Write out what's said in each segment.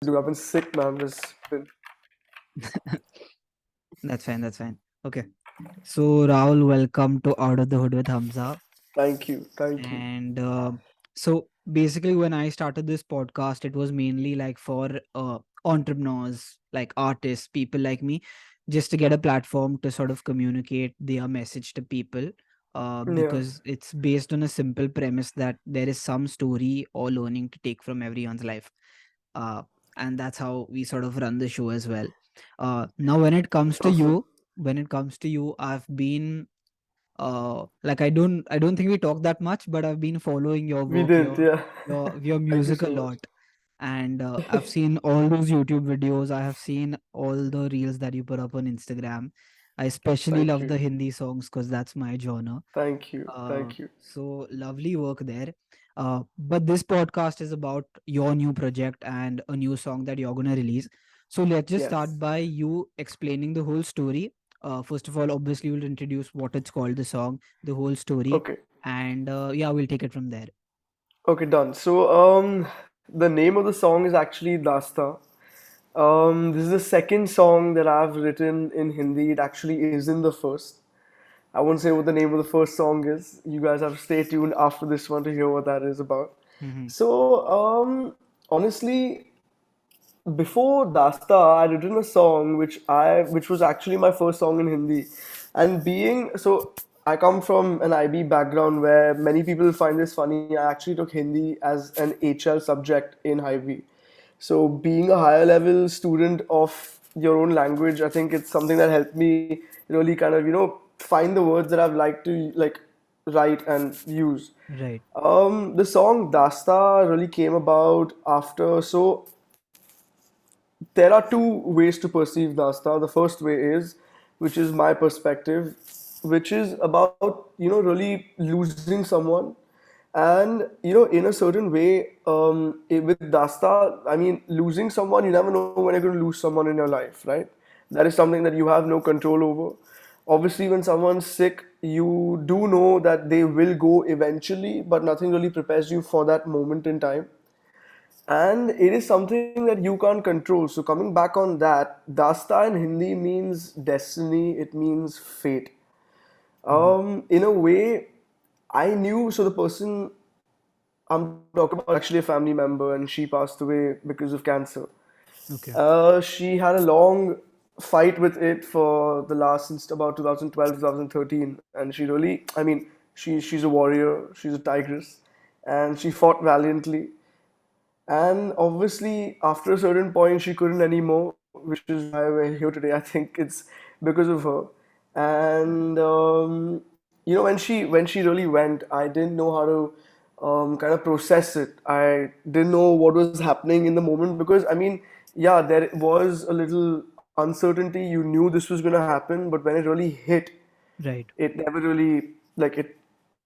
do. I've been sick, man. Just been... That's fine. That's fine. Okay. So, Rahul, welcome to Out of the Hood with Hamza. Thank you. Thank you. And so, basically, when I started this podcast, it was mainly like for entrepreneurs, like artists, people like me, just to get a platform to sort of communicate their message to people. Yeah. Because it's based on a simple premise that there is some story or learning to take from everyone's life. uh, and that's how we sort of run the show as well. Now, Awesome. when it comes to you, I've been like I don't think we talk that much, but I've been following your We work, didn't. Yeah. your Thank you music a so much. lot, and I've seen all those YouTube videos. I have seen all the reels that you put up on Instagram. I especially Thank love you. the Hindi songs because that's my genre. Thank you. Thank you. So lovely work there. But this podcast is about your new project and a new song that you're gonna release. So let's just Yes. start by you explaining the whole story. First of all, obviously, we'll introduce what it's called, the song, the whole story, Okay. and yeah, we'll take it from there. Okay, done. So, the name of the song is actually Dasta. This is the second song that I've written in Hindi. It actually isn't the first. I won't say what the name of the first song is. You guys have to stay tuned after this one to hear what that is about. Mm-hmm. So, honestly, before Dasta, I'd written a song which was actually my first song in Hindi. And being so I come from an IB background where many people find this funny. I actually took Hindi as an HL subject in IB. So being a higher level student of your own language, I think it's something that helped me really kind of, find the words that I've liked to like write and use. Right. The song Dasta really came about after. So there are two ways to perceive Dasta. The first way is, which is my perspective, which is about really losing someone, and in a certain way, with Dasta, I mean, losing someone, you never know when you're going to lose someone in your life, right? That is something that you have no control over. Obviously, when someone's sick, you do know that they will go eventually, but nothing really prepares you for that moment in time, and it is something that you can't control. So coming back on that, Dasta in Hindi means destiny, it means fate. Mm-hmm. In a way, I knew. So the person I'm talking about is actually a family member, and she passed away because of cancer. Okay. She had a long fight with it for the last since about 2012, 2013, and she really, I mean, she's a warrior, she's a tigress, and she fought valiantly. And obviously, after a certain point, she couldn't anymore, which is why we're here today. I think it's because of her. And when she really went, I didn't know how to kind of process it. I didn't know what was happening in the moment because I mean, yeah, there was a little uncertainty. You knew this was gonna happen, but when it really hit, Right. it never really like it.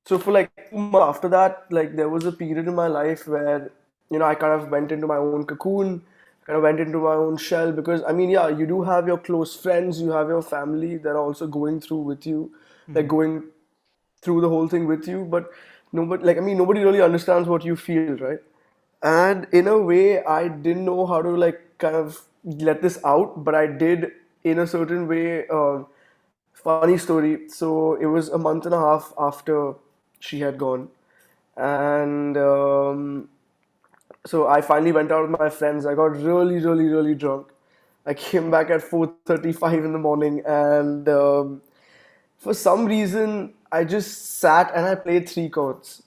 So for like 2 months after that, like there was a period in my life where I kind of went into my own cocoon, kind of went into my own shell, because I mean, yeah, you do have your close friends, you have your family that are also going through with you, like Mm-hmm. going through the whole thing with you, but nobody, like, I mean, nobody really understands what you feel, right? And in a way, I didn't know how to like kind of let this out, but I did in a certain way. Funny story. So it was a month and a half after she had gone, and so I finally went out with my friends. I got really, really, really drunk. I came back at 4:35 in the morning, and for some reason, I just sat and I played three chords.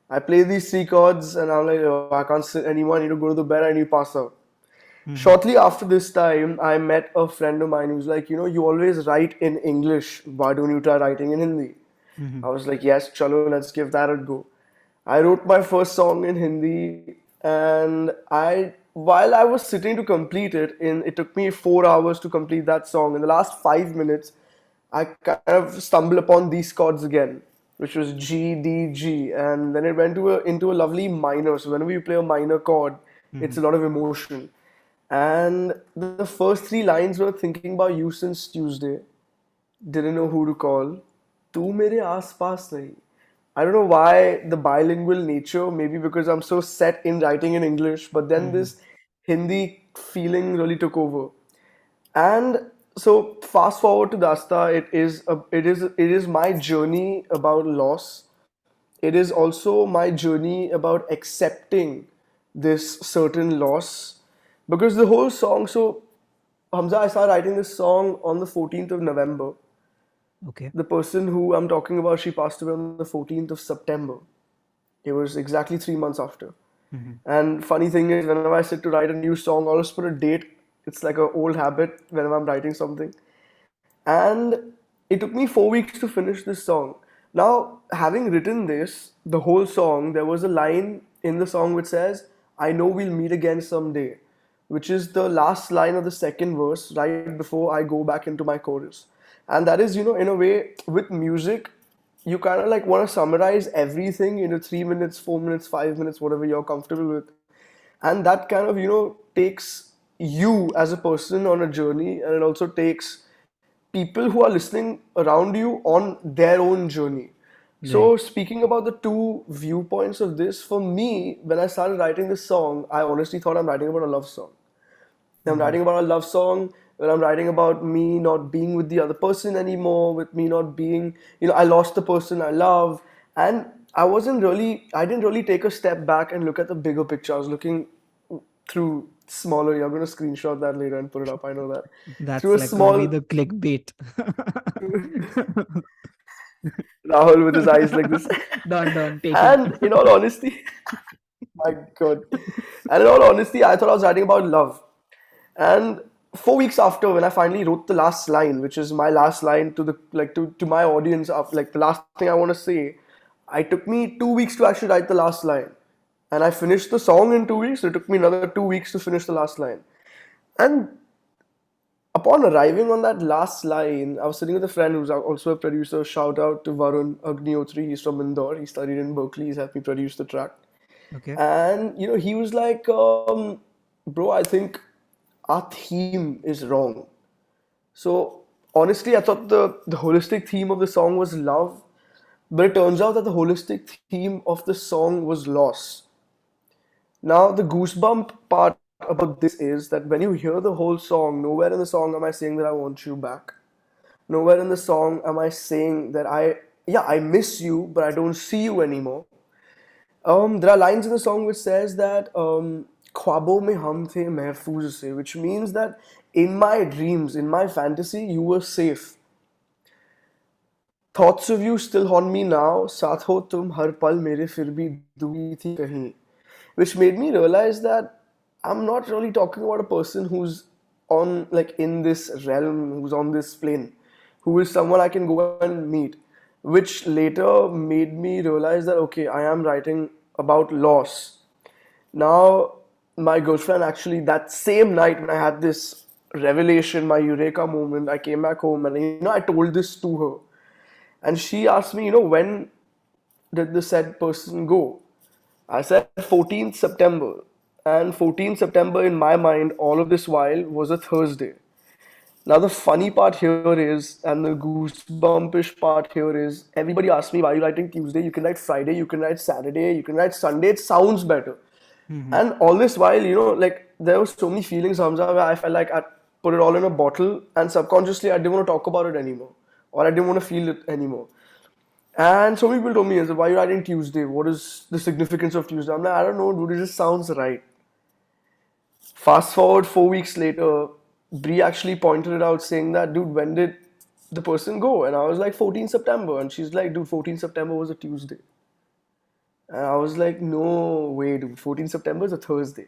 I played these three chords, and I'm like, oh, I can't sit anymore. I need to go to the bed. I need to pass out. Mm-hmm. Shortly after this time, I met a friend of mine who's like, you always write in English. Why don't you try writing in Hindi? Mm-hmm. I was like, yes, chalo, let's give that a go. I wrote my first song in Hindi, and while I was sitting to complete it took me 4 hours to complete that song. In the last 5 minutes, I kind of stumbled upon these chords again, which was G, D, G, and then it went into a lovely minor. So whenever you play a minor chord, it's Mm-hmm. a lot of emotion. And the first three lines were thinking about you since Tuesday, didn't know who to call. तू मेरे आसपास नहीं. I don't know why the bilingual nature, maybe because I'm so set in writing in English, but then Mm-hmm. this Hindi feeling really took over. And so fast forward to Dasta, it is my journey about loss. It is also my journey about accepting this certain loss, because the whole song. So Hamza, I started writing this song on the 14th of November. Okay. The person who I'm talking about, she passed away on the 14th of September. It was exactly 3 months after. Mhm. And funny thing is, whenever I sit to write a new song, I always put a date. It's like an old habit whenever I'm writing something. And it took me 4 weeks to finish this song. Now, having written this, the whole song, there was a line in the song which says, I know we'll meet again someday, which is the last line of the second verse right before I go back into my chorus. And that is, in a way, with music, you kind of like want to summarize everything into 3 minutes, 4 minutes, 5 minutes, whatever you're comfortable with. And that kind of, takes you as a person on a journey, and it also takes people who are listening around you on their own journey. Right. So, speaking about the two viewpoints of this, for me, when I started writing this song, I honestly thought I'm writing about a love song. I'm Mhm. writing about a love song, when I'm writing about me not being with the other person anymore, with me not being, I lost the person I love. And I didn't really take a step back and look at the bigger picture. I was looking through smaller, you're going to screenshot that later and put it up, I know that. Through That's a like gonna be small, the clickbait. Rahul with his eyes like this. Done, taken. And in all honesty, my God. And in all honesty, I thought I was writing about love. And 4 weeks after, when I finally wrote the last line, which is my last line to the like to my audience, of like the last thing I want to say, it took me 2 weeks to actually write the last line. And I finished the song in 2 weeks. It took me another 2 weeks to finish the last line. And upon arriving on that last line, I was sitting with a friend who's also a producer. Shout out to Varun Agniotri. He's from Indore. He studied in Berkeley. He's helped me produce the track. Okay. And he was like, bro, I think our theme is wrong. So honestly, I thought the holistic theme of the song was love, but it turns out that the holistic theme of the song was loss. Now, the goosebump part about this is that when you hear the whole song, nowhere in the song am I saying that I want you back. Nowhere in the song am I saying that yeah, I miss you, but I don't see you anymore. There are lines in the song which says that ख्वाबों में हम थे महफूज से, which means that in my dreams, in my fantasy, you were safe. Thoughts of you still haunt me now. साथ हो तुम हर पल मेरे फिर भी दूरी थी कहीं. Which made me realize that I'm not really talking about a person who's on like in this realm, who's on this plane, who is someone I can go and meet. Which later made me realize that okay, I am writing about loss. Now, my girlfriend actually, that same night when I had this revelation, my eureka moment, I came back home and I told this to her. And she asked me, when did the said person go? I said 14th September. And 14th September in my mind, all of this while, was a Thursday. Now, the funny part here is, and the goosebumpish part here is, everybody asks me, why are you writing Tuesday? You can write Friday, you can write Saturday, you can write Sunday, it sounds better. Mhm. And all this while, like, there were so many feelings, Hamza, where I felt like I put it all in a bottle, and subconsciously, I didn't want to talk about it anymore, or I didn't want to feel it anymore. And so many people told me, why are you writing Tuesday? What is the significance of Tuesday? I'm like, I don't know, dude, it just sounds right. Fast forward 4 weeks later, Brie actually pointed it out saying that, dude, when did the person go? And I was like, 14th September. And she's like, dude, 14th September was a Tuesday. And I was like, no way, dude, 14th September is a Thursday.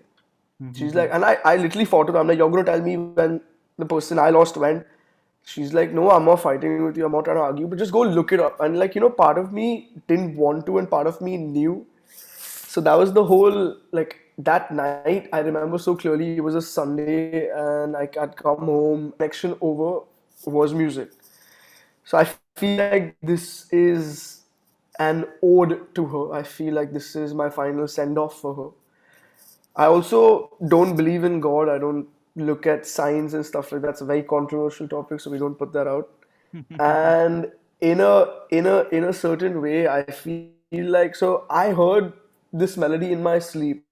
She's like, Mhm. and I literally fought with her. I'm like, you're going to tell me when the person I lost went. She's like, no, I'm not fighting with you. I'm not trying to argue, but just go look it up. And like, part of me didn't want to, and part of me knew. So that was the whole, like, that night I remember so clearly. It was a Sunday and I'd come home, connection over was music. So I feel like this is an ode to her. I feel like this is my final send off for her. I also don't believe in God. I don't look at signs and stuff like that. It's a very controversial topic, so we don't put that out. And in a certain way, I feel like, so I heard this melody in my sleep,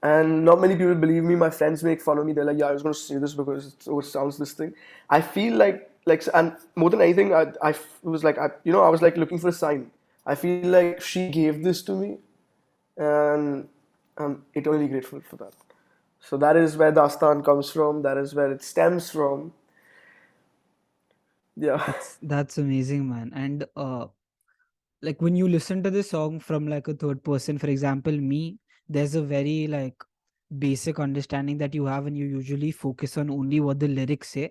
And not many people believe me. My friends make fun of me. They're like, "Yeah, I was going to say this because it sounds this thing." I feel like, and more than anything, was like, I was like looking for a sign. I feel like she gave this to me, and I'm eternally grateful for that. So that is where Dastan comes from. That is where it stems from. Yeah, That's amazing, man. And like when you listen to this song from like a third person, for example me, there's a very like basic understanding that you have and you usually focus on only what the lyrics say,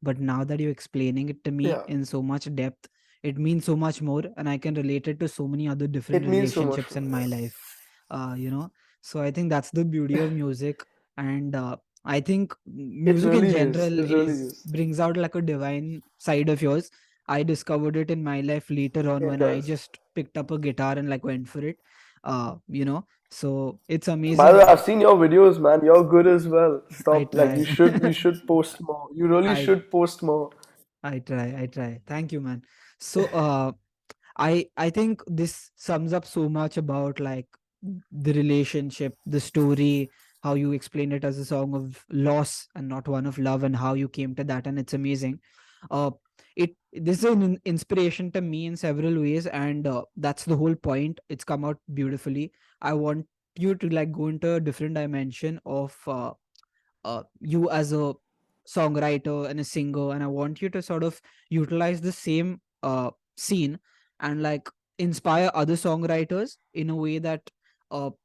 but now that you're explaining it to me yeah. in so much depth, it means so much more, and I can relate it to so many other different It means so much relationships for in me. my Yeah. life. You know, so I think that's the beauty of music. And I think It music in really is. general It really is is. brings out like a divine side of yours. I discovered it in my life later on It when I does. just picked up a guitar and like went for it. You know, so it's By the way, amazing. I've seen your videos, man. You're good as well. I Stop. Like try. you should post more. You really I should post more. I try. Thank you, man. So I think this sums up so much about like the relationship, the story, how you explain it as a song of loss and not one of love, and how you came to that, and it's amazing. Uh, it this is an inspiration to me in several ways, and that's the whole point. It's come out beautifully. I want you to like go into a different dimension of you as a songwriter and a singer, and I want you to sort of utilize the same scene and like inspire other songwriters in a way that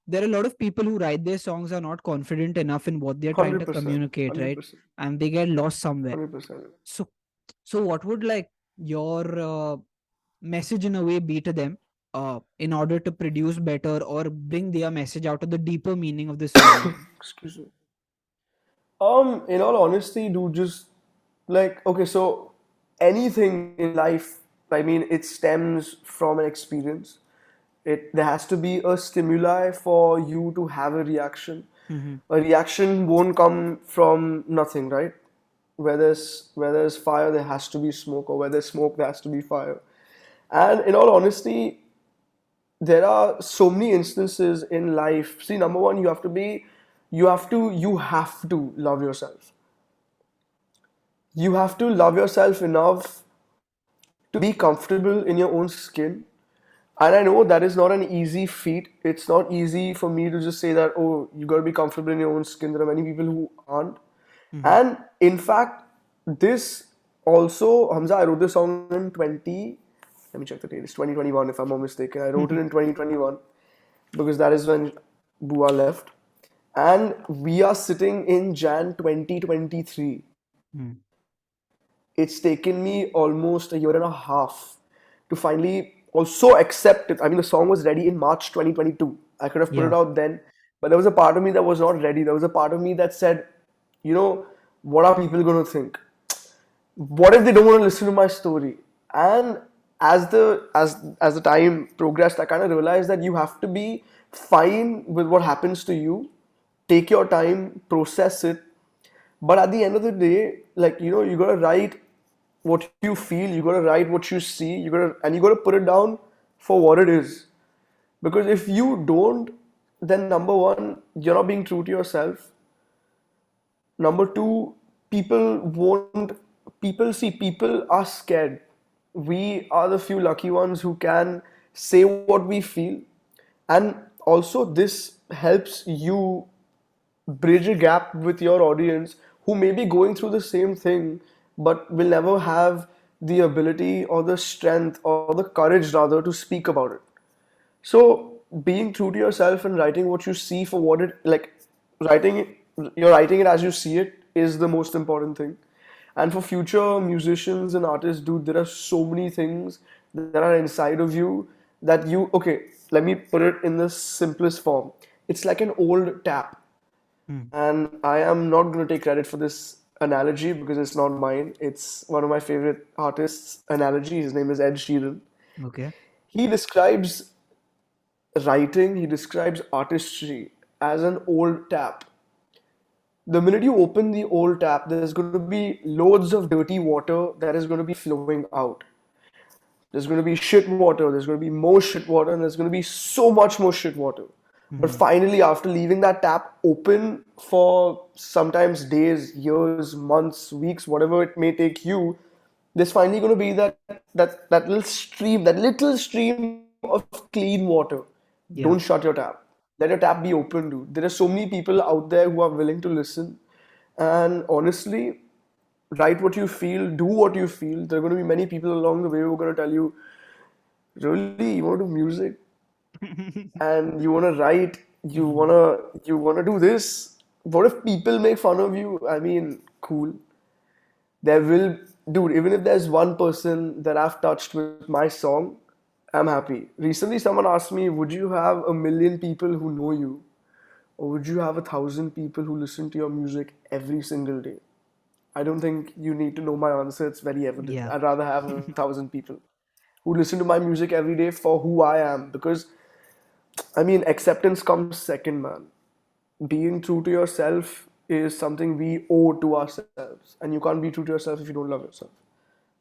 there are a lot of people who write their songs are not confident enough in what they're trying to 100%. communicate, right? 100%. And they get lost somewhere. 100%. So what would like your message in a way be to them in order to produce better or bring their message out of the deeper meaning of the song? Excuse me. In all honesty, dude, just like okay, so anything in life, I mean, it stems from an experience. There has to be a stimuli for you to have a reaction. Hmm. A reaction won't come from nothing, right? Where there's fire, there has to be smoke, or where there's smoke, there has to be fire. And in all honesty, there are so many instances in life. See, number one, you have to love yourself. You have to love yourself enough to be comfortable in your own skin. And I know that is not an easy feat. It's not easy for me to just say that, oh, you gotta be comfortable in your own skin. There are many people who aren't. Hmm. And in fact, this also, Hamza, I wrote this song in let me check the date, it's 2021 if I'm not mistaken. I wrote it in 2021 because that is when Bua left. And we are sitting in Jan 2023. Hmm. It's taken me almost a year and a half to finally also accept it. I mean, the song was ready in March 2022. I could have put Yeah. it out then, but there was a part of me that was not ready. There was a part of me that said, what are people going to think? What if they don't want to listen to my story? And as the time progressed, I kind of realized that you have to be fine with what happens to you, take your time, process it, but at the end of the day, like you gotta write what you feel, you gotta write what you see, you gotta put it down for what it is. Because if you don't, then number one, you're not being true to yourself. Number two, people won't. People are scared. We are the few lucky ones who can say what we feel, and also this helps you bridge a gap with your audience who may be going through the same thing but will never have the ability or the strength or the courage rather to speak about it. So being true to yourself and writing what you see for what it like writing it, you're writing it as you see it is the most important thing. And for future musicians and artists, dude, there are so many things that are inside of you that you okay, let me put it in the simplest form. It's like an old tap, Hmm. and I am not going to take credit for this analogy because it's not mine. It's one of my favorite artists' analogy. His name is Ed Sheeran. Okay. He describes writing, he describes artistry as an old tap. The minute you open the old tap, there's going to be loads of dirty water that is going to be flowing out. There's going to be shit water, there's going to be more shit water, and there's going to be so much more shit water. But Mhm. finally, after leaving that tap open for sometimes days, years, months, weeks, whatever it may take you, there's finally going to be that little stream of clean water. Don't shut Yeah. your tap. Let your tap be open, dude. There are so many people out there who are willing to listen. And honestly, write what you feel, do what you feel. There are going to be many people along the way who are going to tell you, really, you want to do music and you want to write, Mhm. you want to do this. What if people make fun of you? I mean, cool. There will, dude, even if there's one person that I've touched with my song, I'm happy. Recently, someone asked me, would you have 1 million people who know you? Or would you have 1,000 people who listen to your music every single day? I don't think you need to know my answer. It's very evident. Yeah. I'd rather have 1,000 people who listen to my music every day for who I am. Because, I mean, acceptance comes second, man. Being true to yourself is something we owe to ourselves. And you can't be true to yourself if you don't love yourself.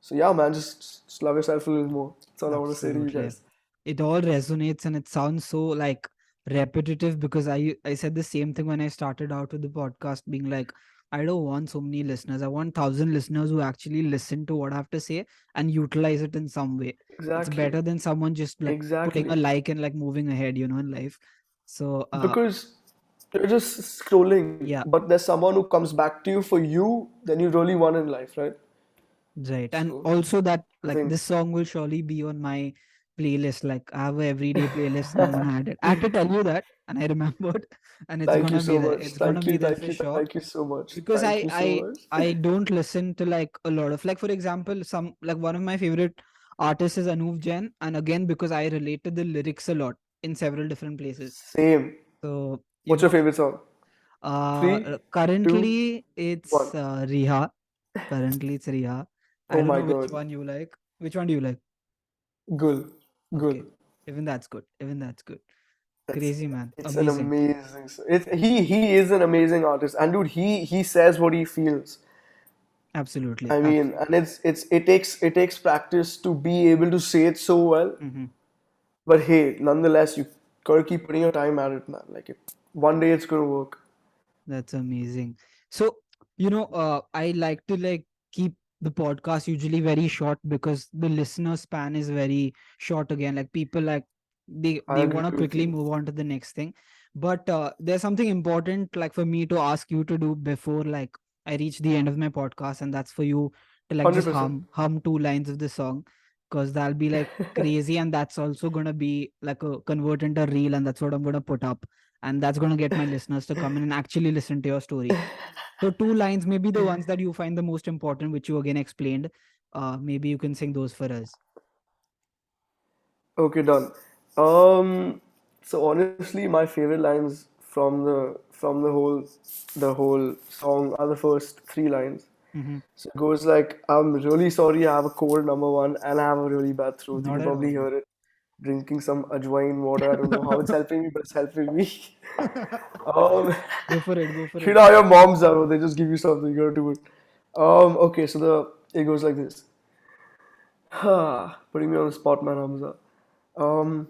So yeah, man, just love yourself a little more. That's all I want to say to you Absolutely. guys. It all resonates and it sounds so like repetitive because I said the same thing when I started out with the podcast, being like, I don't want so many listeners. I want 1,000 listeners who actually listen to what I have to say and utilize it in some way. It's Exactly. better than someone just like putting Exactly. a like and like moving ahead, in life. So Because you're just scrolling, yeah. but there's someone who comes back to you for you, then you really won in life, right? Right. And So also that I like think this song will surely be on my playlist. Like I have a everyday playlist and I'm gonna add it. I had to tell you that and I remembered and it's thank you gonna be so there. much. It's gonna Thank be you, there thank for you, sure. thank you so much. Because Thank I you so I much. I don't listen to like a lot of like for example, some like one of my favorite artists is Anuv Jain, and again because I relate to the lyrics a lot in several different places. Same. So, What's your favorite song? Three, two, currently one. it's Riha. Currently it's Riha. I Oh don't my know which God. one you like. Which one do you like? Gul. Okay. Gul. Even that's good. Even that's good. It's Crazy man. it's an Amazing. amazing. He is an amazing artist, and dude, he says what he feels. Absolutely. I mean, and Absolutely. it takes practice to be able to say it so well. Hmm. But hey, nonetheless, you gotta keep putting your time at it, man. Like one day it's gonna work. That's amazing. So, I like to like keep the podcast usually very short because the listener span is very short again. Like people like I they want agree to with quickly you. move on to the next thing. But there's something important like for me to ask you to do before like I reach the end of my podcast, and that's for you to like just 100%. hum two lines of the song because that'll be like crazy, and that's also gonna be like a convert into a reel, and that's what I'm gonna put up, and that's going to get my listeners to come in and actually listen to your story. So two lines, maybe the ones that you find the most important, which you again explained. Maybe you can sing those for us. Okay, done. Um, so honestly, my favorite lines from the whole song are the first 3 lines. Hmm. So it goes like, I'm really sorry, I have a cold, number one, and I have a really bad throat. You Not can at probably all. hear it. Drinking some ajwain water. I don't know how it's helping me, but it's helping me. Um, Go for it. Go for you it. know how your moms are, they just give you something, you gotta do it. Okay, so it goes like this. Putting me on the spot, man, Hamza. Um,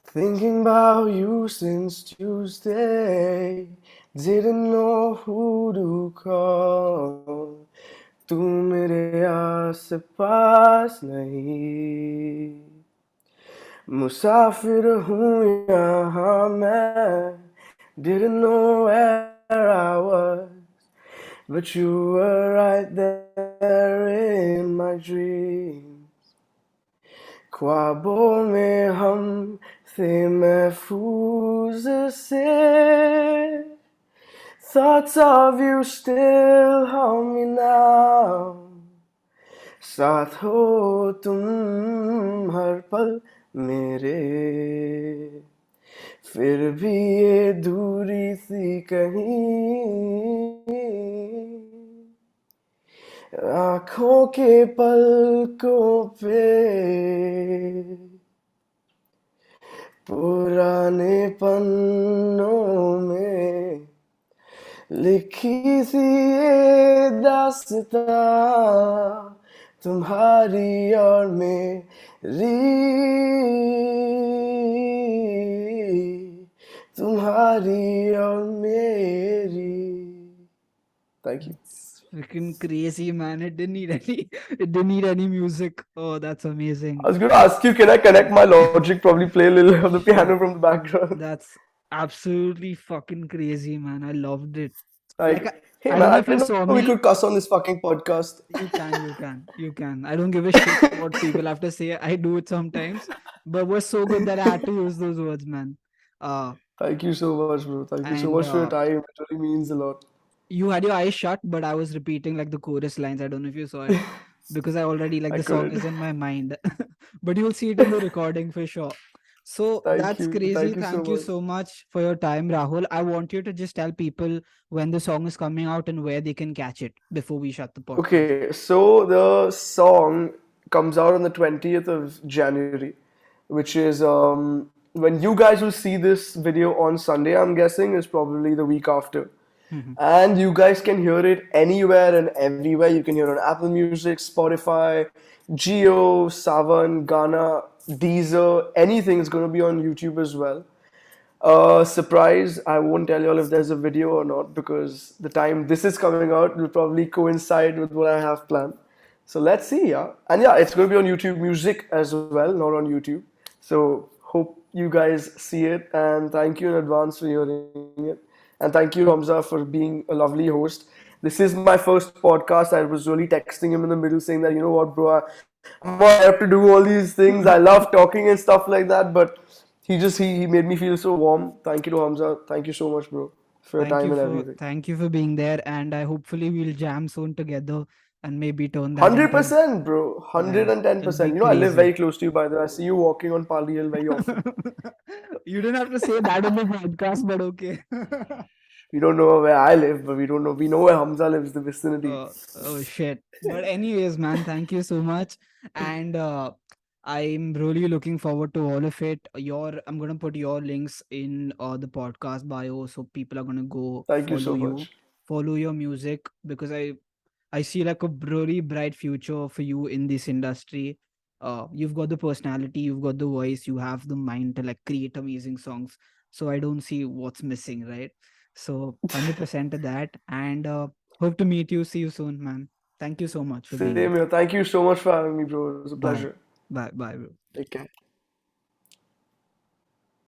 Thinking about you since Tuesday. Didn't know who to call. तू मेरे आस पास नहीं मुसाफिर हूँ यहाँ मैं didn't know where I was but you were right there in my dreams ख्वाबों में हम थे महफूज से thoughts of you still haunt me now साथ हो तुम हर पल मेरे फिर भी ये दूरी सी कहीं आँखों के पलकों पे पुराने पन्नों में लिखी सी ये दास्तां तुम्हारी और मेरी तुम्हारी और मेरी. Thank you. It's freaking crazy, man. It didn't need any. It didn't need any music. Oh, that's I amazing. was going to ask you, can I connect my Logic? Probably play a little of the piano from the background. That's absolutely fucking crazy, man. I loved it. Like Like, hey I man, don't know I if you didn't know saw we could me. cuss on this fucking podcast. You can. I don't give a shit what people have to say. I do it sometimes, but it was so good that I had to use those words, man. Uh, Thank you so much, bro. Thank you so and much for your time. It really means a lot. You had your eyes shut, but I was repeating like the chorus lines. I don't know if you saw it because I already like I the song couldn't. is in my mind, but you'll see it in the recording for sure. So Thank that's you. crazy. Thank you so Thank you much. so much for your time, Rahul. I want you to just tell people when the song is coming out and where they can catch it before we shut the podcast. Okay, so the song comes out on the 20th of January, which is when you guys will see this video on Sunday, I'm guessing, is probably the week after. Mhm. And you guys can hear it anywhere and everywhere. You can hear it on Apple Music, Spotify, Geo, Savan, Ghana, Deezer, anything is going to be on YouTube as well. Surprise, I won't tell y'all if there's a video or not because the time this is coming out will probably coincide with what I have planned. So let's see, yeah. And yeah, it's going to be on YouTube Music as well, not on YouTube. So hope you guys see it and thank you in advance for hearing it. And thank you, Hamza, for being a lovely host. This is my first podcast. I was really texting him in the middle saying that, you know what, bro, I'm not here to do all these things. I love talking and stuff like that, but he made me feel so warm. Thank you to Hamza. Thank you so much, bro, for your time and everything. Thank you for being there, and I hopefully we'll jam soon together and maybe turn that into 100%, bro. man. It'll be 110%. You know, I live crazy. very close to you, by the way. I see you walking on Pali Hill very often. You didn't have to say that on the podcast, but okay. We don't know where I live, but we don't know. We know where Hamza lives, the vicinity. Oh shit. But anyways, man, thank you so much. And I'm really looking forward to all of it. I'm gonna put your links in the podcast bio so people are gonna go Thank you so much. follow your music because I see like a really bright future for you in this industry. You've got the personality, you've got the voice, you have the mind to like create amazing songs. So I don't see what's missing, right? So 100% of that. And hope to meet you. See you soon, man. Thank you so much for being Same here. here. Thank you so much for having me, bro. It was a pleasure. Bye. Bye. Bye, bro. Take care.